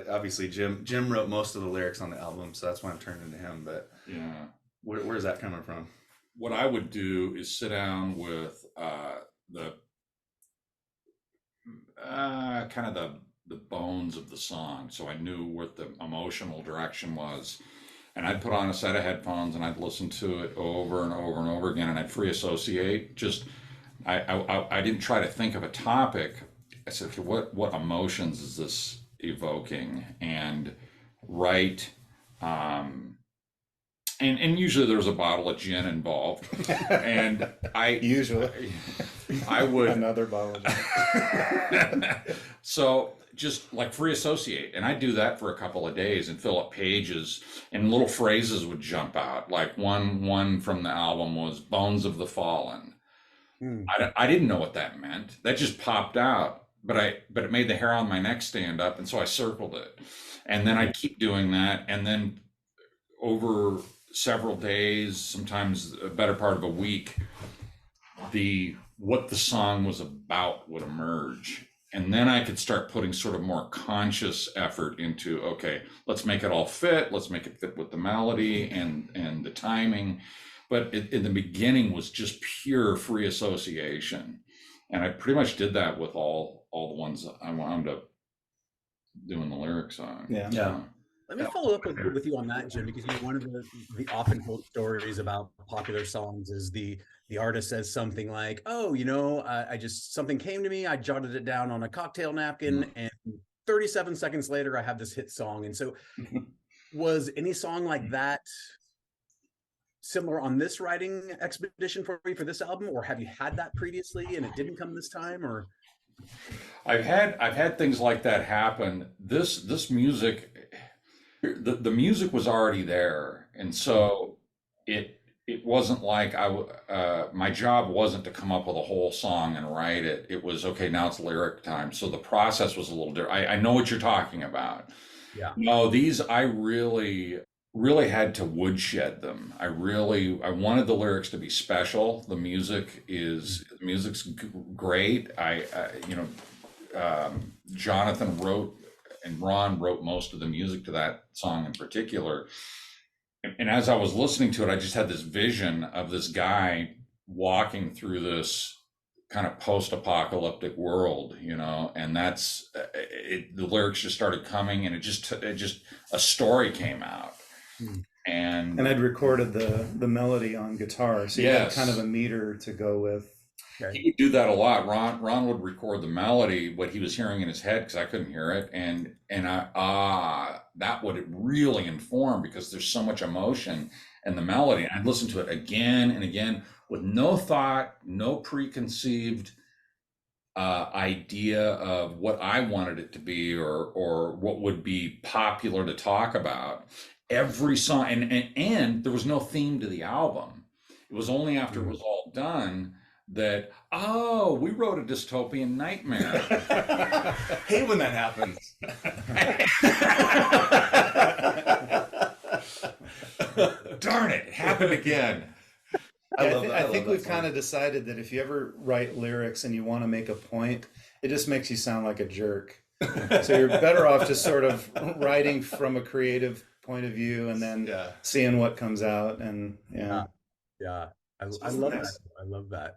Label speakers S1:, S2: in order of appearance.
S1: obviously Jim wrote most of the lyrics on the album, so that's why I'm turning to him. But
S2: Yeah.
S1: Where's that coming from?
S2: What I would do is sit down with the kind of the bones of the song, so I knew what the emotional direction was, and I'd put on a set of headphones and I'd listen to it over and over and over again, and I'd free associate. Just I didn't try to think of a topic. I said, okay, what emotions is this evoking, and write. And usually there's a bottle of gin involved, and I would
S3: another bottle of gin.
S2: So just like free associate, and I do that for a couple of days and fill up pages, and little phrases would jump out. Like one from the album was "Bones of the Fallen." I didn't know what that meant. That just popped out, but it made the hair on my neck stand up, and so I circled it, and then I'd keep doing that, and then over several days, sometimes a better part of a week, what the song was about would emerge. And then I could start putting sort of more conscious effort into, okay, let's make it all fit. Let's make it fit with the melody and the timing. But in the beginning was just pure free association. And I pretty much did that with all the ones I wound up doing the lyrics on.
S3: Yeah.
S2: So,
S4: Let me follow up with you on that, Jim, because one of the often told stories about popular songs is the artist says something like, "Oh, I just something came to me, I jotted it down on a cocktail napkin, and 37 seconds later, I have this hit song." And so, was any song like that similar on this writing expedition for you for this album, or have you had that previously and it didn't come this time? Or
S2: I've had things like that happen. This music. The music was already there, and so it wasn't like my job wasn't to come up with a whole song and write it. It was, okay, now it's lyric time. So the process was a little different. I know what you're talking about.
S4: Yeah.
S2: No, these I really had to woodshed them. I wanted the lyrics to be special. The music's great. Jonathan wrote. And Ron wrote most of the music to that song in particular. And as I was listening to it, I just had this vision of this guy walking through this kind of post-apocalyptic world, and that's it. The lyrics just started coming, and it just a story came out. And
S3: I'd recorded the melody on guitar, so you had kind of a meter to go with.
S2: Okay. He would do that a lot. Ron would record the melody, what he was hearing in his head, because I couldn't hear it, and that would really inform, because there's so much emotion in the melody. And I'd listen to it again and again with no thought, no preconceived idea of what I wanted it to be or what would be popular to talk about. Every song, and there was no theme to the album. It was only after it was all done that, we wrote a dystopian nightmare.
S1: Hate when that happens.
S2: Darn it happened again.
S3: I think we've kind of decided that if you ever write lyrics and you want to make a point, it just makes you sound like a jerk. So you're better off just sort of writing from a creative point of view and then seeing what comes out. And
S4: yeah. I love that. I love that.